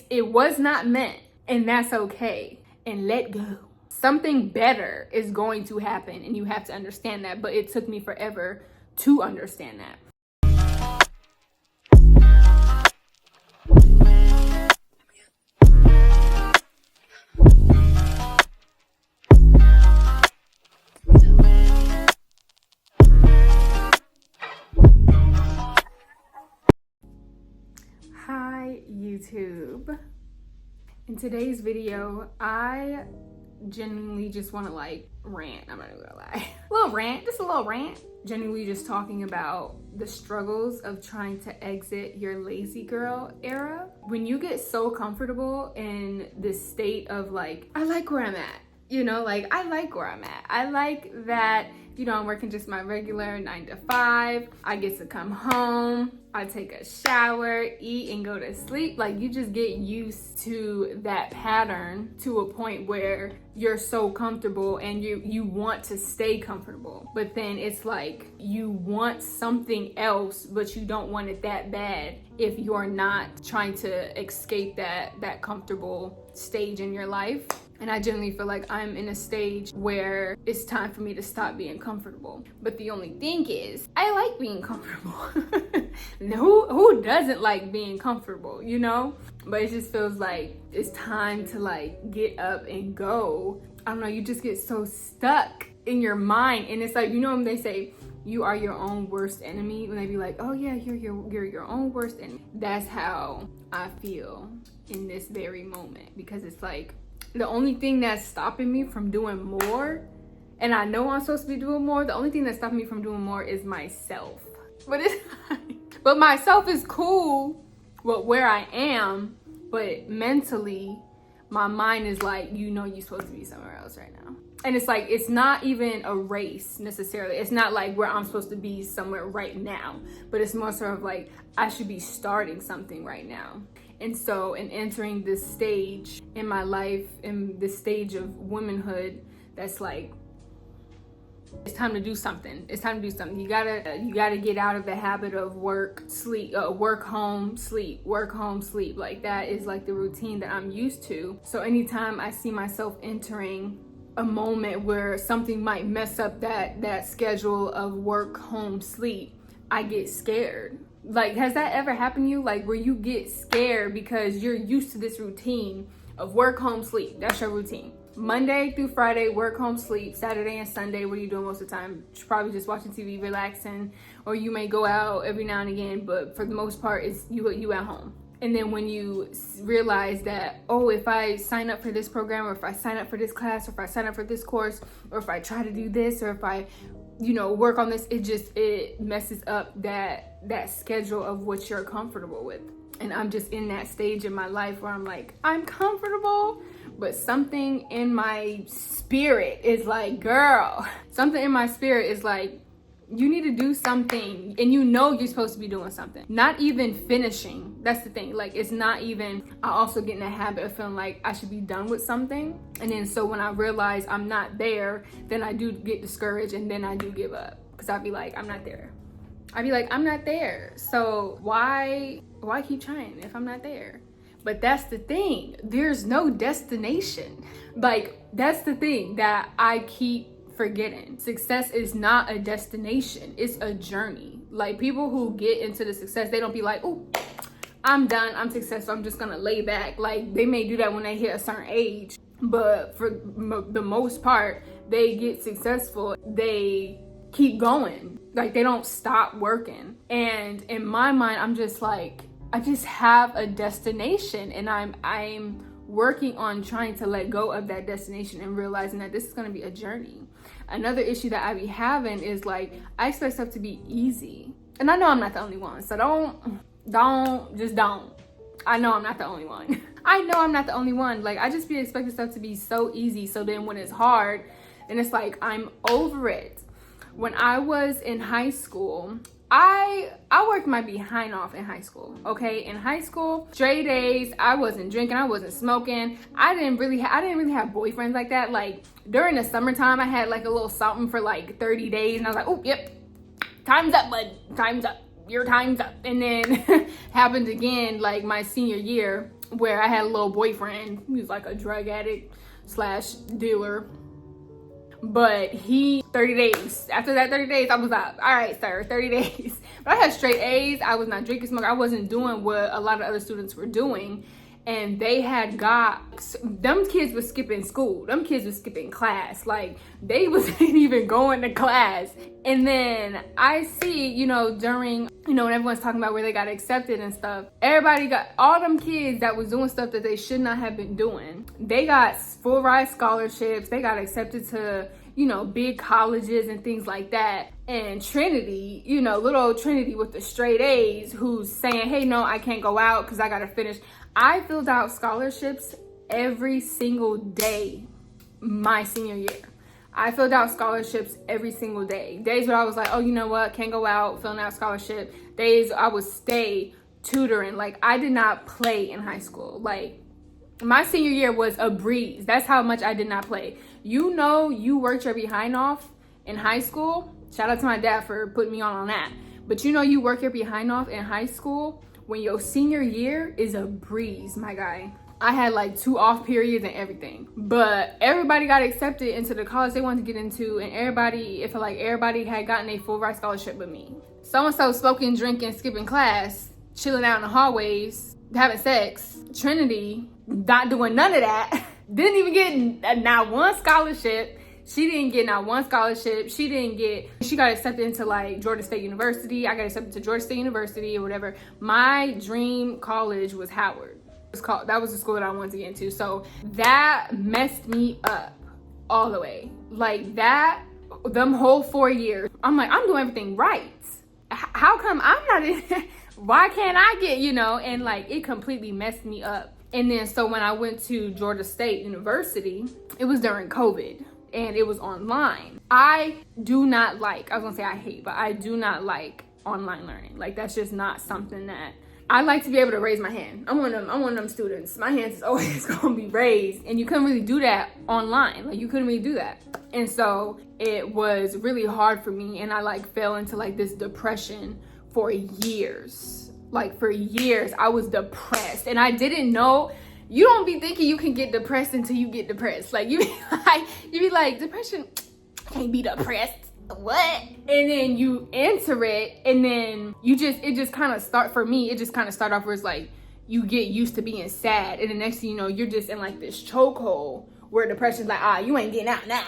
It was not meant, and that's okay. And let go. Something better is going to happen, and you have to understand that. But it took me forever to understand that. Hi YouTube. In today's video, I genuinely just want to like rant. I'm not gonna lie. A little rant, just a little rant. Genuinely just talking about the struggles of trying to exit your lazy girl era. When you get so comfortable in this state of like, I like where I'm at. You know, like I like where I'm at. I like that, you know, I'm working just my regular 9 to 5. I get to come home, I take a shower, eat, and go to sleep. Like you just get used to that pattern to a point where you're so comfortable and you want to stay comfortable. But then it's like you want something else, but you don't want it that bad if you're not trying to escape that comfortable stage in your life. And I generally feel like I'm in a stage where it's time for me to stop being comfortable. But the only thing is, I like being comfortable. Who doesn't like being comfortable, you know? But it just feels like it's time to like get up and go. I don't know, you just get so stuck in your mind. And it's like, you know when they say, you are your own worst enemy? When they be like, oh yeah, you're your own worst enemy. That's how I feel in this very moment. Because it's like, the only thing that's stopping me from doing more, and I know I'm supposed to be doing more, the only thing that's stopping me from doing more is myself. But myself is cool with where I am, but mentally, my mind is like, you know, you're supposed to be somewhere else right now. And it's like, it's not even a race necessarily. It's not like where I'm supposed to be somewhere right now, but it's more sort of like, I should be starting something right now. And so in entering this stage in my life, in this stage of womanhood, that's like, it's time to do something. It's time to do something. You gotta get out of the habit of work, sleep, work, home, sleep, work, home, sleep. Like that is like the routine that I'm used to. So anytime I see myself entering a moment where something might mess up that schedule of work, home, sleep, I get scared. Like, has that ever happened to you? Like where you get scared because you're used to this routine of work, home, sleep. That's your routine. Monday through Friday, work, home, sleep. Saturday and Sunday, what are you doing most of the time? Probably just watching TV, relaxing, or you may go out every now and again, but for the most part, it's you at home. And then when you realize that, oh, if I sign up for this program, or if I sign up for this class, or if I sign up for this course, or if I try to do this, or if I, you know, work on this, it messes up that schedule of what you're comfortable with. And I'm just in that stage in my life where I'm like, I'm comfortable, but something in my spirit is like, girl, something in my spirit is like, you need to do something, and you know you're supposed to be doing something. Not even finishing. That's the thing. Like, it's not even, I also get in the habit of feeling like I should be done with something. And then so when I realize I'm not there, then I do get discouraged, and then I do give up. Because I'll be like, I'm not there. So why keep trying if I'm not there? But that's the thing. There's no destination. Like, that's the thing that I keep forgetting. Success is not a destination, it's a journey. Like, people who get into the success, they don't be like, oh, I'm done, I'm successful, I'm just gonna lay back. Like, they may do that when they hit a certain age, but for the most part, they get successful, they keep going. Like, they don't stop working. And in my mind, I'm just like, I just have a destination, and I'm working on trying to let go of that destination and realizing that this is going to be a journey. Another issue that I be having is like, I expect stuff to be easy. And I know I'm not the only one. So don't. I know I'm not the only one. Like, I just be expecting stuff to be so easy. So then when it's hard, and it's like, I'm over it. When I was in high school, I worked my behind off in high school, okay? In high school, straight A's, I wasn't drinking, I wasn't smoking. I didn't really have boyfriends like that. Like, during the summertime, I had like a little something for like 30 days, and I was like, oh, yep, time's up, bud, time's up. Your time's up. And then happened again like my senior year, where I had a little boyfriend. He was like a drug addict slash dealer. But 30 days. After that 30 days, I was like, all right, sir, 30 days. But I had straight A's. I was not drinking, smoking. I wasn't doing what a lot of other students were doing. And they had them kids was skipping school. Them kids was skipping class. Like, they wasn't even going to class. And then I see, during, when everyone's talking about where they got accepted and stuff, everybody got, all them kids that was doing stuff that they should not have been doing. They got full ride scholarships. They got accepted to, big colleges and things like that. And Trinity, little old Trinity with the straight A's, who's saying, hey, no, I can't go out because I got to finish. I filled out scholarships every single day my senior year. I filled out scholarships every single day. Days where I was like, oh, you know what? Can't go out, filling out scholarship. Days I would stay tutoring. Like, I did not play in high school. Like, my senior year was a breeze. That's how much I did not play. You worked your behind off in high school. Shout out to my dad for putting me on that. But you work your behind off in high school when your senior year is a breeze, my guy. I had like 2 off periods and everything. But everybody got accepted into the college they wanted to get into, and it felt like everybody had gotten a full ride scholarship but me. So-and-so smoking, drinking, skipping class, chilling out in the hallways, having sex. Trinity, not doing none of that. Didn't even get not one scholarship. She didn't get not one scholarship. She got accepted into like Georgia State University. I got accepted to Georgia State University or whatever. My dream college was Howard. That was the school that I wanted to get into. So that messed me up all the way. Like that, them whole 4 years. I'm like, I'm doing everything right. How come I'm not in? Why can't I get, and like it completely messed me up. And then so when I went to Georgia State University, it was during COVID. And it was online. I do not like, I was gonna say I hate, but I do not like online learning. Like, that's just not something that I like to be able to raise my hand. I'm one of them students. My hands is always gonna be raised, and you couldn't really do that online. Like, you couldn't really do that. And so it was really hard for me, and I like fell into like this depression for years. Like, for years I was depressed, and I didn't know. You don't be thinking you can get depressed until you get depressed. Like, you be like, depression can't be depressed. What? And then you enter it, and then it just kind of start, for me, it just kind of start off where it's like, you get used to being sad, and the next thing you know, you're just in like this chokehold where depression's like, you ain't getting out now.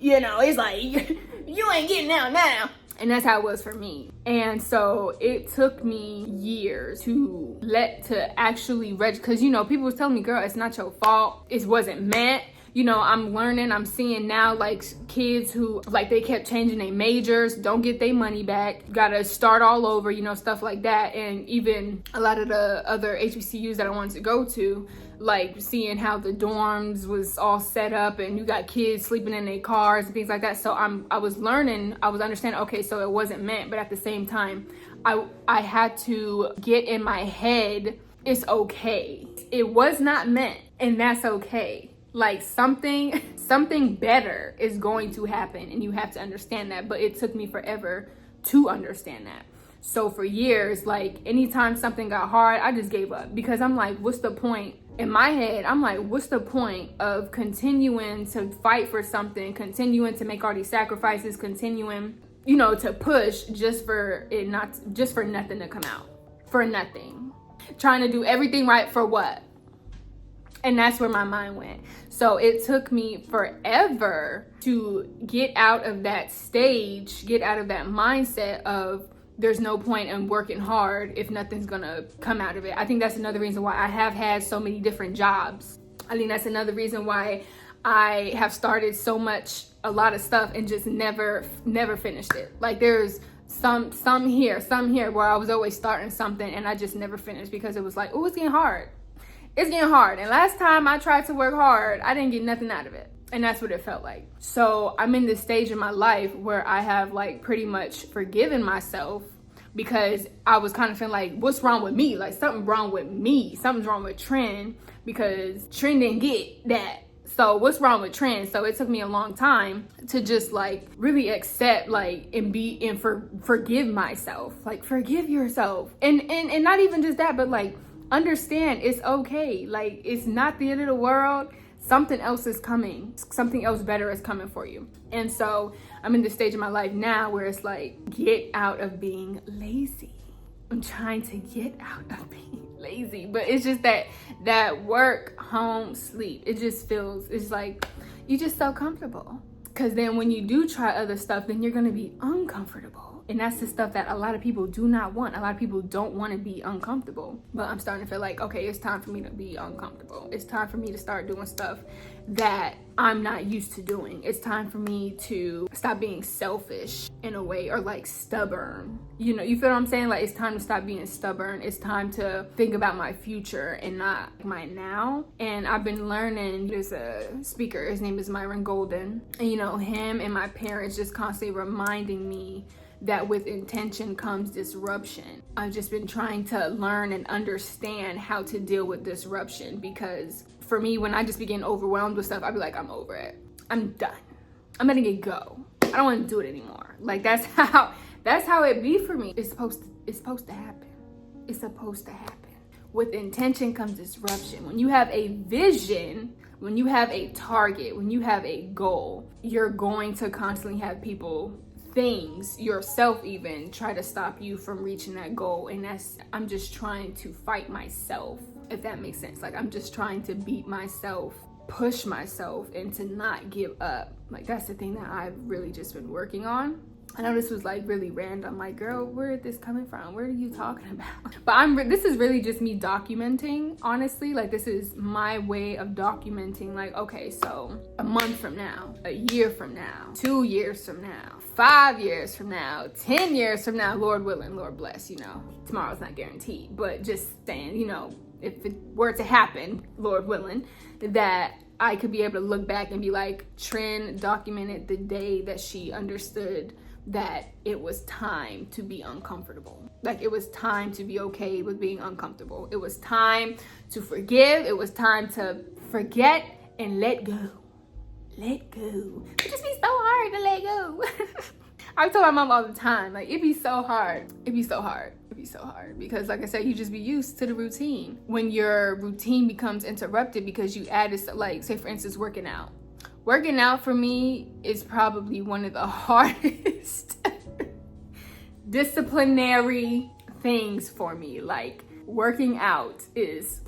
It's like, you ain't getting out now. And that's how it was for me. And so it took me years to actually register. Because, people was telling me, girl, it's not your fault. It wasn't meant. I'm learning. I'm seeing now, like, kids who, like, they kept changing their majors, don't get their money back, gotta start all over, stuff like that. And even a lot of the other HBCUs that I wanted to go to, like, seeing how the dorms was all set up and you got kids sleeping in their cars and things like that. So I was learning, I was understanding, okay, so it wasn't meant, but at the same time, I had to get in my head, it's okay. It was not meant, and that's okay. Like, something better is going to happen, and you have to understand that. But it took me forever to understand that. So for years, like, anytime something got hard, I just gave up, because I'm like, what's the point? In my head, I'm like, what's the point of continuing to fight for something, continuing to make all these sacrifices, continuing, to push just for nothing to come out, for nothing, trying to do everything right for what? And that's where my mind went. So it took me forever to get out of that stage, get out of that mindset of, there's no point in working hard if nothing's gonna come out of it. I think that's another reason why I have had so many different jobs. I think that's another reason why I have started a lot of stuff and just never finished it. Like, there's some here where I was always starting something and I just never finished, because it was like, oh, it's getting hard. It's getting hard. And last time I tried to work hard, I didn't get nothing out of it. And that's what it felt like. So I'm in this stage in my life where I have, like, pretty much forgiven myself, because I was kind of feeling like, what's wrong with me? Like, something's wrong with me. Something's wrong with Trend, because Trend didn't get that. So what's wrong with Trend? So it took me a long time to just, like, really accept, like, and forgive myself. Like, forgive yourself. And not even just that, but, like, understand it's okay. Like, it's not the end of the world. Something else is coming. Something else better is coming for you. And so I'm in this stage of my life now where it's like, get out of being lazy. I'm trying to get out of being lazy, but it's just that work, home, sleep, it just feels, it's like you just so comfortable. Because then when you do try other stuff, then you're going to be uncomfortable. And that's the stuff that a lot of people do not want. A lot of people don't want to be uncomfortable. But I'm starting to feel like, okay, it's time for me to be uncomfortable. It's time for me to start doing stuff that I'm not used to doing. It's time for me to stop being selfish in a way, or like stubborn. You know, you feel what I'm saying? Like, it's time to stop being stubborn. It's time to think about my future and not my now. And I've been learning, there's a speaker, his name is Myron Golden. And you know, him and my parents just constantly reminding me that with intention comes disruption. I've just been trying to learn and understand how to deal with disruption, because for me, when I just begin overwhelmed with stuff, I'd be like, I'm over it. I'm done. I'm letting it go. I don't want to do it anymore. Like, that's how it be for me. It's supposed to happen. It's supposed to happen. With intention comes disruption. When you have a vision, when you have a target, when you have a goal, you're going to constantly have people, things, yourself even, try to stop you from reaching that goal. And I'm just trying to fight myself, if that makes sense. Like, I'm just trying to beat myself, push myself, and to not give up. Like, that's the thing that I've really just been working on. I know this was like really random. Like, girl, where is this coming from? What are you talking about? But this is really just me documenting, honestly. Like, this is my way of documenting. Like, okay, so a month from now, a year from now, 2 years from now, 5 years from now, 10 years from now, Lord willing, Lord bless, you know, tomorrow's not guaranteed, but just saying, you know, if it were to happen, Lord willing, that I could be able to look back and be like, Trin documented the day that she understood that it was time to be uncomfortable. Like, it was time to be okay with being uncomfortable. It was time to forgive. It was time to forget and let go. Let go. It just be so hard to let go. I tell my mom all the time, like, it'd be so hard. It'd be so hard. It'd be so hard. Because like I said, you just be used to the routine. When your routine becomes interrupted because you added, like, say for instance, working out. Working out for me is probably one of the hardest disciplinary things for me. Like, working out is,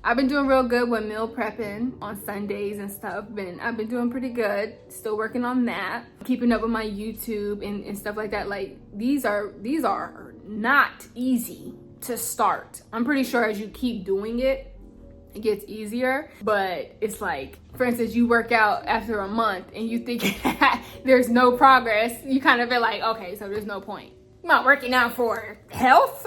I've been doing real good with meal prepping on Sundays and stuff. I've been doing pretty good. Still working on that. Keeping up with my YouTube and stuff like that. Like, these are not easy to start. I'm pretty sure as you keep doing it, it gets easier. But it's like, for instance, you work out after a month and you think there's no progress. You kind of feel like, okay, so there's no point. I'm not working out for health.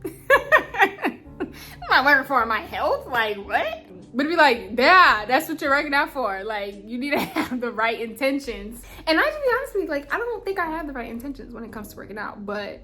I'm not working for my health. Like, what? But it'd be like, yeah, that's what you're working out for. Like, you need to have the right intentions. And I, to be honest with you, like, I don't think I have the right intentions when it comes to working out, but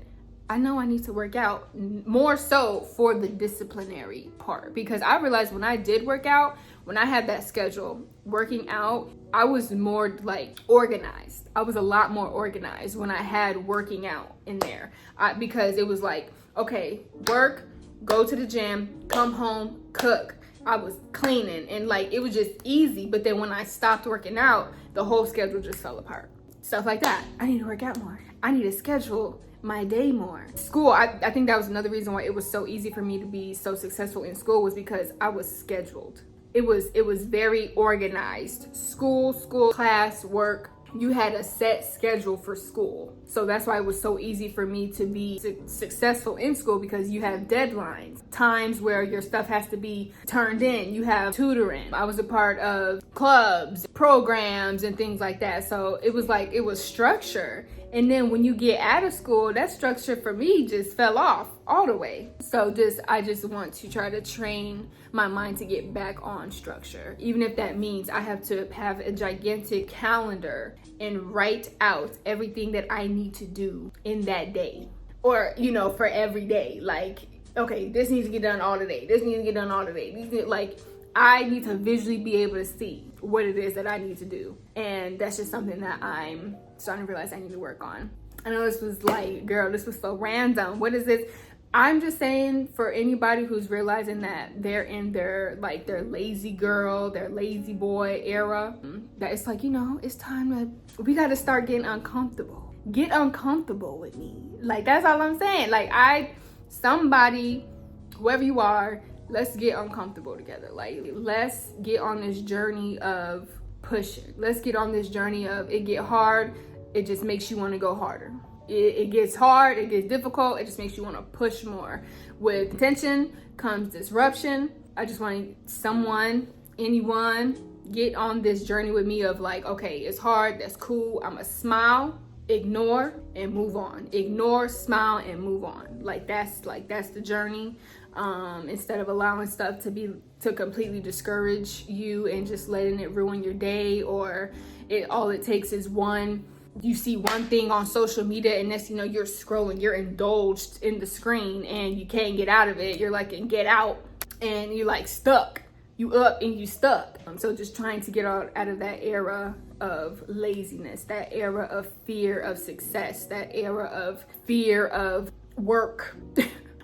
I know I need to work out more so for the disciplinary part, because I realized when I did work out, when I had that schedule working out, I was more like organized. I was a lot more organized when I had working out in there, because it was like, okay, work, go to the gym, come home, cook. I was cleaning, and like, it was just easy. But then when I stopped working out, the whole schedule just fell apart. Stuff like that. I need to work out more. I need to schedule my day more. School, I think that was another reason why it was so easy for me to be so successful in school, was because I was scheduled. It was very organized. School, class, work. You had a set schedule for school. So that's why it was so easy for me to be successful in school, because you have deadlines, times where your stuff has to be turned in. You have tutoring. I was a part of clubs, programs, and things like that. So it was like, it was structure. And then when you get out of school, that structure for me just fell off all the way. So I just want to try to train my mind to get back on structure. Even if that means I have to have a gigantic calendar and write out everything that I need to do in that day. Or, you know, for every day. Like, okay, this needs to get done all today. This needs to get done all today. Like, I need to visually be able to see what it is that I need to do. And that's just something that I'm starting to realize I need to work on. I know this was like, girl, this was so random. What is this? I'm just saying, for anybody who's realizing that they're in their lazy girl, their lazy boy era, that it's like, you know, it's time we got to start getting uncomfortable. Get uncomfortable with me. Like, that's all I'm saying. Like, somebody, whoever you are, let's get uncomfortable together. Like, let's get on this journey of pushing. Let's get on this journey of it get hard. It just makes you want to go harder. It gets hard, it gets difficult, it just makes you want to push more. With tension comes disruption. I just want anyone, get on this journey with me of like, okay, it's hard, that's cool, I'ma smile, ignore, and move on. Ignore, smile, and move on. That's the journey. Instead of allowing stuff to completely discourage you and just letting it ruin your day, or all it takes is you see one thing on social media and next, you know, you're scrolling, you're indulged in the screen and you can't get out of it. You're like, and get out, and you're like stuck. You up and you stuck. So just trying to get out of that era of laziness, that era of fear of success, that era of fear of work,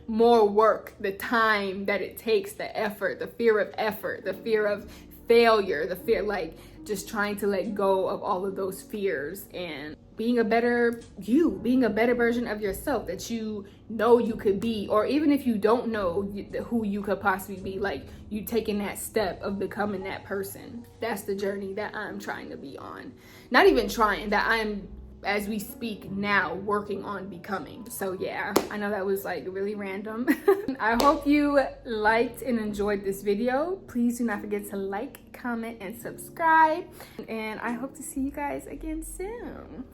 more work, the time that it takes, the effort, the fear of failure, the fear, like, just trying to let go of all of those fears and being a better version of yourself that you know you could be. Or even if you don't know who you could possibly be, like, you taking that step of becoming that person. That's the journey that I'm trying to be on. Not even trying, that I'm, as we speak now, working on becoming. So yeah, I know that was like really random. I hope you liked and enjoyed this video. Please do not forget to like, comment, and subscribe. And I hope to see you guys again soon.